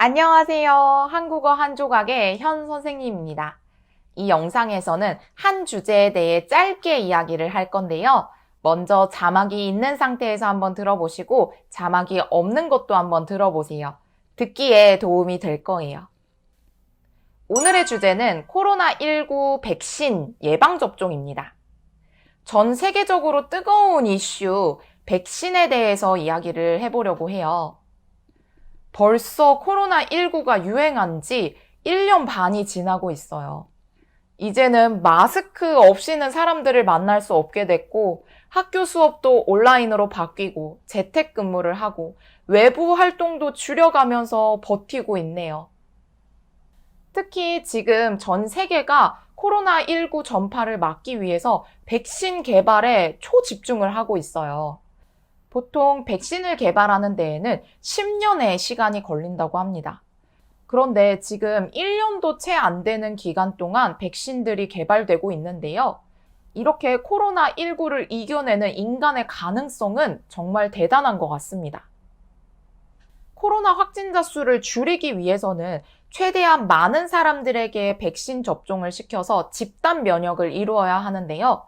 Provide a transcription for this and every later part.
안녕하세요. 한국어 한 조각의 현 선생님입니다. 이 영상에서는 한 주제에 대해 짧게 이야기를 할 건데요. 먼저 자막이 있는 상태에서 한번 들어보시고 자막이 없는 것도 한번 들어보세요. 듣기에 도움이 될 거예요. 오늘의 주제는 코로나19 백신 예방접종입니다. 전 세계적으로 뜨거운 이슈 백신에 대해서 이야기를 해보려고 해요. 벌써 코로나19가 유행한 지 1년 반이 지나고 있어요. 이제는 마스크 없이는 사람들을 만날 수 없게 됐고, 학교 수업도 온라인으로 바뀌고, 재택근무를 하고, 외부 활동도 줄여가면서 버티고 있네요. 특히 지금 전 세계가 코로나19 전파를 막기 위해서 백신 개발에 초집중을 하고 있어요. 보통 백신을 개발하는 데에는 10년의 시간이 걸린다고 합니다. 그런데 지금 1년도 채 안 되는 기간 동안 백신들이 개발되고 있는데요. 이렇게 코로나19를 이겨내는 인간의 가능성은 정말 대단한 것 같습니다. 코로나 확진자 수를 줄이기 위해서는 최대한 많은 사람들에게 백신 접종을 시켜서 집단 면역을 이루어야 하는데요.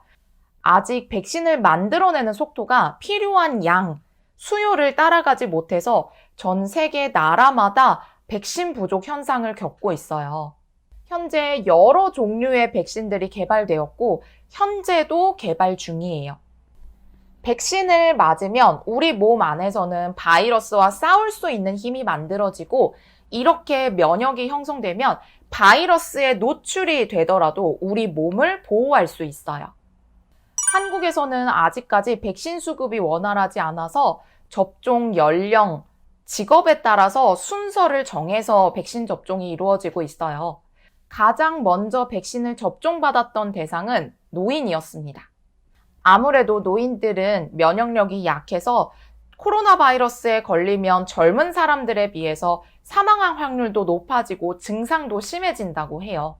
아직 백신을 만들어내는 속도가 필요한 양, 수요를 따라가지 못해서 전 세계 나라마다 백신 부족 현상을 겪고 있어요. 현재 여러 종류의 백신들이 개발되었고, 현재도 개발 중이에요. 백신을 맞으면 우리 몸 안에서는 바이러스와 싸울 수 있는 힘이 만들어지고, 이렇게 면역이 형성되면 바이러스에 노출이 되더라도 우리 몸을 보호할 수 있어요. 한국에서는 아직까지 백신 수급이 원활하지 않아서 접종 연령, 직업에 따라서 순서를 정해서 백신 접종이 이루어지고 있어요. 가장 먼저 백신을 접종받았던 대상은 노인이었습니다. 아무래도 노인들은 면역력이 약해서 코로나 바이러스에 걸리면 젊은 사람들에 비해서 사망할 확률도 높아지고 증상도 심해진다고 해요.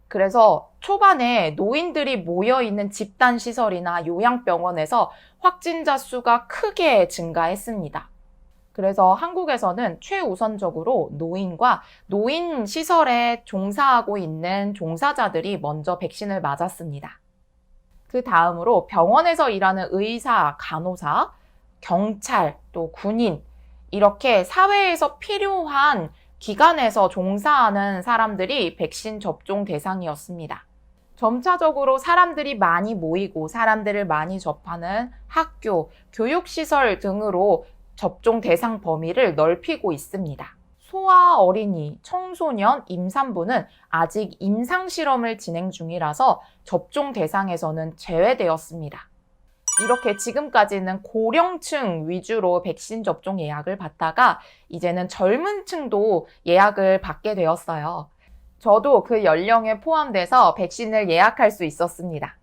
그래서 초반에 노인들이 모여있는 집단시설이나 요양병원에서 확진자 수가 크게 증가했습니다. 그래서 한국에서는 최우선적으로 노인과 노인시설에 종사하고 있는 종사자들이 먼저 백신을 맞았습니다. 그 다음으로 병원에서 일하는 의사, 간호사, 경찰, 또 군인, 이렇게 사회에서 필요한 기관에서 종사하는 사람들이 백신 접종 대상이었습니다. 점차적으로 사람들이 많이 모이고 사람들을 많이 접하는 학교, 교육시설 등으로 접종 대상 범위를 넓히고 있습니다. 소아, 어린이, 청소년, 임산부는 아직 임상실험을 진행 중이라서 접종 대상에서는 제외되었습니다. 이렇게 지금까지는 고령층 위주로 백신 접종 예약을 받다가 이제는 젊은 층도 예약을 받게 되었어요. 저도 그 연령에 포함돼서 백신을 예약할 수 있었습니다.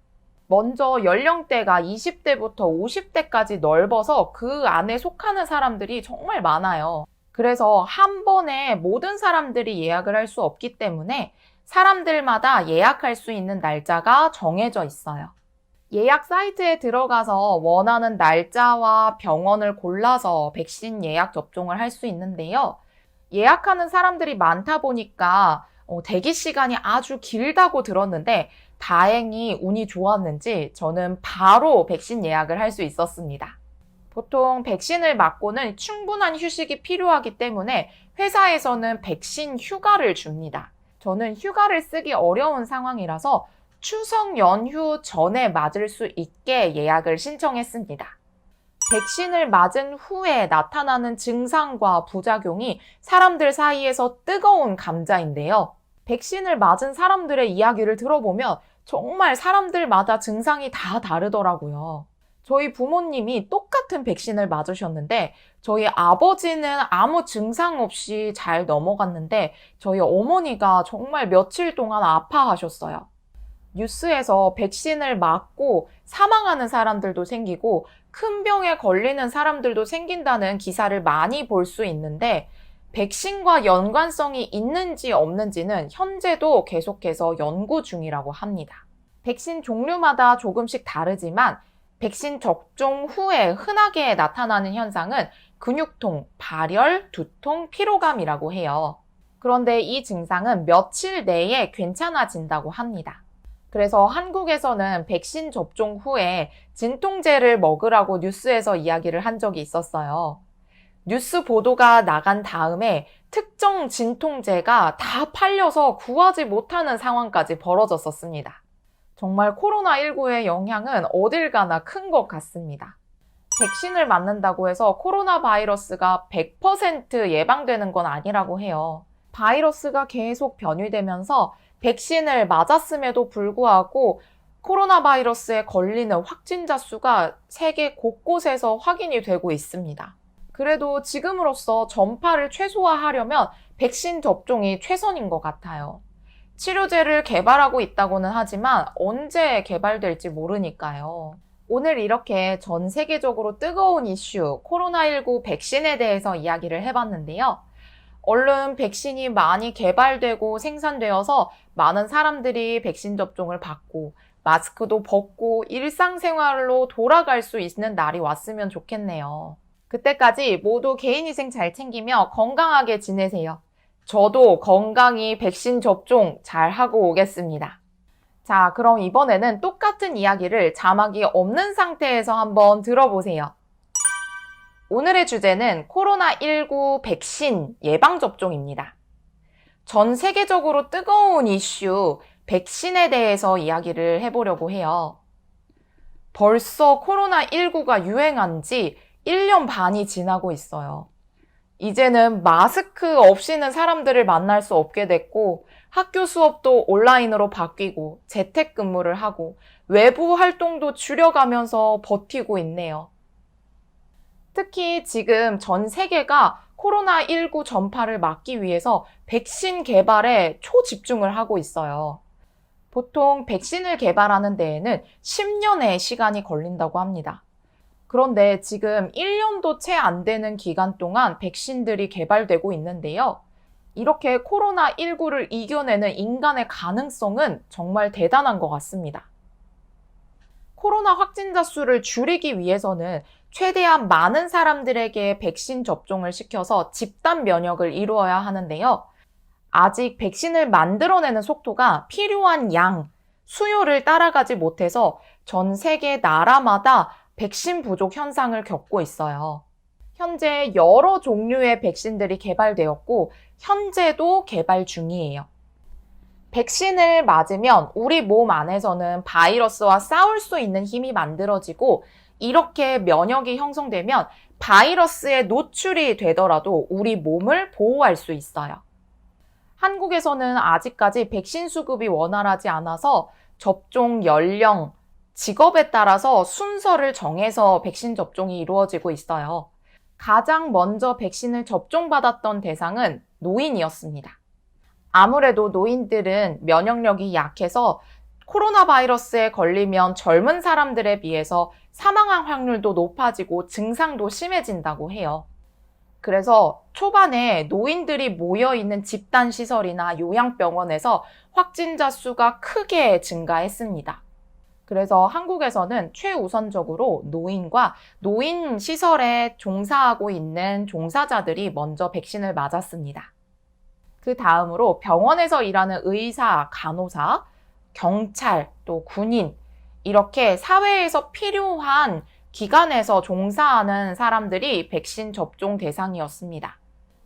먼저 연령대가 20대부터 50대까지 넓어서 그 안에 속하는 사람들이 정말 많아요. 그래서 한 번에 모든 사람들이 예약을 할 수 없기 때문에 사람들마다 예약할 수 있는 날짜가 정해져 있어요. 예약 사이트에 들어가서 원하는 날짜와 병원을 골라서 백신 예약 접종을 할 수 있는데요. 예약하는 사람들이 많다 보니까 대기 시간이 아주 길다고 들었는데 다행히 운이 좋았는지 저는 바로 백신 예약을 할 수 있었습니다. 보통 백신을 맞고는 충분한 휴식이 필요하기 때문에 회사에서는 백신 휴가를 줍니다. 저는 휴가를 쓰기 어려운 상황이라서 추석 연휴 전에 맞을 수 있게 예약을 신청했습니다. 백신을 맞은 후에 나타나는 증상과 부작용이 사람들 사이에서 뜨거운 감자인데요. 백신을 맞은 사람들의 이야기를 들어보면 정말 사람들마다 증상이 다 다르더라고요. 저희 부모님이 똑같은 백신을 맞으셨는데 저희 아버지는 아무 증상 없이 잘 넘어갔는데 저희 어머니가 정말 며칠 동안 아파하셨어요. 뉴스에서 백신을 맞고 사망하는 사람들도 생기고 큰 병에 걸리는 사람들도 생긴다는 기사를 많이 볼 수 있는데 백신과 연관성이 있는지 없는지는 현재도 계속해서 연구 중이라고 합니다. 백신 종류마다 조금씩 다르지만 백신 접종 후에 흔하게 나타나는 현상은 근육통, 발열, 두통, 피로감이라고 해요. 그런데 이 증상은 며칠 내에 괜찮아진다고 합니다. 그래서 한국에서는 백신 접종 후에 진통제를 먹으라고 뉴스에서 이야기를 한 적이 있었어요. 뉴스 보도가 나간 다음에 특정 진통제가 다 팔려서 구하지 못하는 상황까지 벌어졌었습니다. 정말 코로나19의 영향은 어딜 가나 큰 것 같습니다. 백신을 맞는다고 해서 코로나 바이러스가 100% 예방되는 건 아니라고 해요. 바이러스가 계속 변이되면서 백신을 맞았음에도 불구하고 코로나 바이러스에 걸리는 확진자 수가 세계 곳곳에서 확인이 되고 있습니다. 그래도 지금으로서 전파를 최소화하려면 백신 접종이 최선인 것 같아요. 치료제를 개발하고 있다고는 하지만 언제 개발될지 모르니까요. 오늘 이렇게 전 세계적으로 뜨거운 이슈 코로나19 백신에 대해서 이야기를 해봤는데요. 얼른 백신이 많이 개발되고 생산되어서 많은 사람들이 백신 접종을 받고 마스크도 벗고 일상생활로 돌아갈 수 있는 날이 왔으면 좋겠네요. 그때까지 모두 개인위생 잘 챙기며 건강하게 지내세요. 저도 건강히 백신 접종 잘 하고 오겠습니다. 자, 그럼 이번에는 똑같은 이야기를 자막이 없는 상태에서 한번 들어보세요. 오늘의 주제는 코로나19 백신 예방접종입니다. 전 세계적으로 뜨거운 이슈 백신에 대해서 이야기를 해보려고 해요. 벌써 코로나19가 유행한 지 1년 반이 지나고 있어요. 이제는 마스크 없이는 사람들을 만날 수 없게 됐고 학교 수업도 온라인으로 바뀌고 재택근무를 하고 외부 활동도 줄여가면서 버티고 있네요. 특히 지금 전 세계가 코로나19 전파를 막기 위해서 백신 개발에 초집중을 하고 있어요. 보통 백신을 개발하는 데에는 10년의 시간이 걸린다고 합니다. 그런데 지금 1년도 채 안 되는 기간 동안 백신들이 개발되고 있는데요. 이렇게 코로나19를 이겨내는 인간의 가능성은 정말 대단한 것 같습니다. 코로나 확진자 수를 줄이기 위해서는 최대한 많은 사람들에게 백신 접종을 시켜서 집단 면역을 이루어야 하는데요. 아직 백신을 만들어내는 속도가 필요한 양, 수요를 따라가지 못해서 전 세계 나라마다 백신 부족 현상을 겪고 있어요. 현재 여러 종류의 백신들이 개발되었고 현재도 개발 중이에요. 백신을 맞으면 우리 몸 안에서는 바이러스와 싸울 수 있는 힘이 만들어지고 이렇게 면역이 형성되면 바이러스에 노출이 되더라도 우리 몸을 보호할 수 있어요. 한국에서는 아직까지 백신 수급이 원활하지 않아서 접종 연령, 직업에 따라서 순서를 정해서 백신 접종이 이루어지고 있어요. 가장 먼저 백신을 접종받았던 대상은 노인이었습니다. 아무래도 노인들은 면역력이 약해서 코로나 바이러스에 걸리면 젊은 사람들에 비해서 사망할 확률도 높아지고 증상도 심해진다고 해요. 그래서 초반에 노인들이 모여있는 집단시설이나 요양병원에서 확진자 수가 크게 증가했습니다. 그래서 한국에서는 최우선적으로 노인과 노인 시설에 종사하고 있는 종사자들이 먼저 백신을 맞았습니다. 그 다음으로 병원에서 일하는 의사, 간호사, 경찰, 또 군인, 이렇게 사회에서 필요한 기관에서 종사하는 사람들이 백신 접종 대상이었습니다.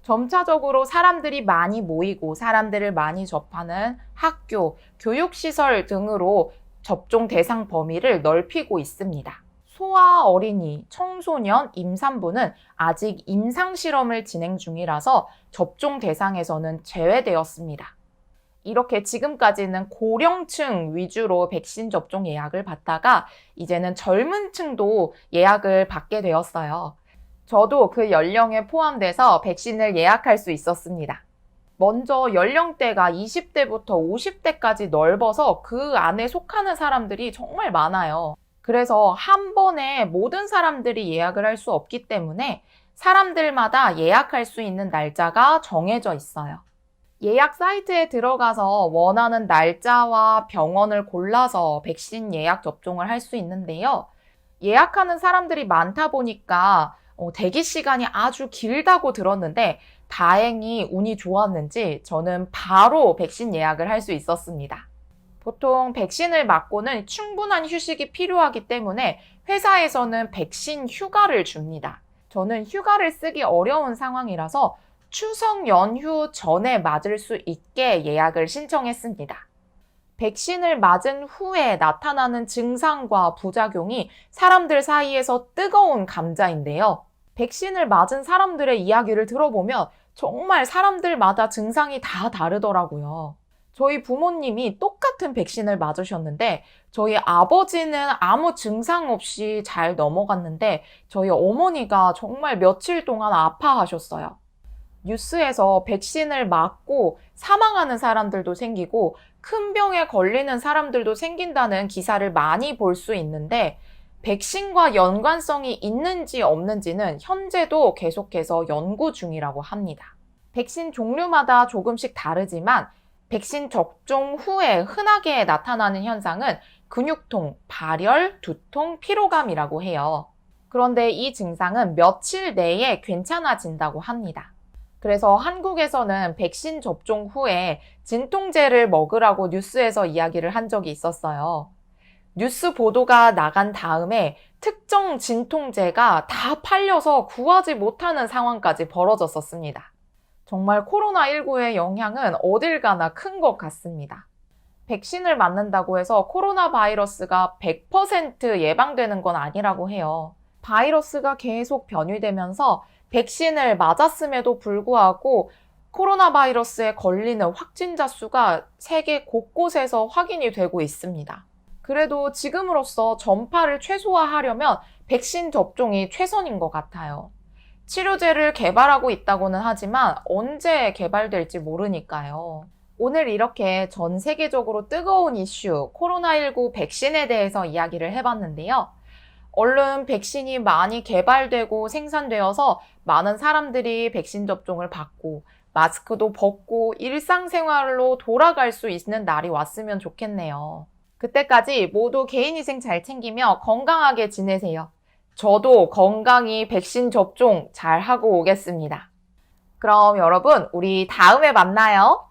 점차적으로 사람들이 많이 모이고 사람들을 많이 접하는 학교, 교육시설 등으로 접종 대상 범위를 넓히고 있습니다. 소아 어린이, 청소년, 임산부는 아직 임상실험을 진행 중이라서 접종 대상에서는 제외되었습니다. 이렇게 지금까지는 고령층 위주로 백신 접종 예약을 받다가 이제는 젊은 층도 예약을 받게 되었어요. 저도 그 연령에 포함돼서 백신을 예약할 수 있었습니다. 먼저 연령대가 20대부터 50대까지 넓어서 그 안에 속하는 사람들이 정말 많아요. 그래서 한 번에 모든 사람들이 예약을 할 수 없기 때문에 사람들마다 예약할 수 있는 날짜가 정해져 있어요. 예약 사이트에 들어가서 원하는 날짜와 병원을 골라서 백신 예약 접종을 할 수 있는데요. 예약하는 사람들이 많다 보니까 대기 시간이 아주 길다고 들었는데 다행히 운이 좋았는지 저는 바로 백신 예약을 할 수 있었습니다. 보통 백신을 맞고는 충분한 휴식이 필요하기 때문에 회사에서는 백신 휴가를 줍니다. 저는 휴가를 쓰기 어려운 상황이라서 추석 연휴 전에 맞을 수 있게 예약을 신청했습니다. 백신을 맞은 후에 나타나는 증상과 부작용이 사람들 사이에서 뜨거운 감자인데요. 백신을 맞은 사람들의 이야기를 들어보면 정말 사람들마다 증상이 다 다르더라고요. 저희 부모님이 똑같은 백신을 맞으셨는데 저희 아버지는 아무 증상 없이 잘 넘어갔는데 저희 어머니가 정말 며칠 동안 아파하셨어요. 뉴스에서 백신을 맞고 사망하는 사람들도 생기고 큰 병에 걸리는 사람들도 생긴다는 기사를 많이 볼 수 있는데 백신과 연관성이 있는지 없는지는 현재도 계속해서 연구 중이라고 합니다. 백신 종류마다 조금씩 다르지만 백신 접종 후에 흔하게 나타나는 현상은 근육통, 발열, 두통, 피로감이라고 해요. 그런데 이 증상은 며칠 내에 괜찮아진다고 합니다. 그래서 한국에서는 백신 접종 후에 진통제를 먹으라고 뉴스에서 이야기를 한 적이 있었어요. 뉴스 보도가 나간 다음에 특정 진통제가 다 팔려서 구하지 못하는 상황까지 벌어졌었습니다. 정말 코로나19의 영향은 어딜 가나 큰 것 같습니다. 백신을 맞는다고 해서 코로나 바이러스가 100% 예방되는 건 아니라고 해요. 바이러스가 계속 변이되면서 백신을 맞았음에도 불구하고 코로나 바이러스에 걸리는 확진자 수가 세계 곳곳에서 확인이 되고 있습니다. 그래도 지금으로서 전파를 최소화하려면 백신 접종이 최선인 것 같아요. 치료제를 개발하고 있다고는 하지만 언제 개발될지 모르니까요. 오늘 이렇게 전 세계적으로 뜨거운 이슈 코로나19 백신에 대해서 이야기를 해봤는데요. 얼른 백신이 많이 개발되고 생산되어서 많은 사람들이 백신 접종을 받고 마스크도 벗고 일상생활로 돌아갈 수 있는 날이 왔으면 좋겠네요. 그때까지 모두 개인위생 잘 챙기며 건강하게 지내세요. 저도 건강히 백신 접종 잘 하고 오겠습니다. 그럼 여러분, 우리 다음에 만나요.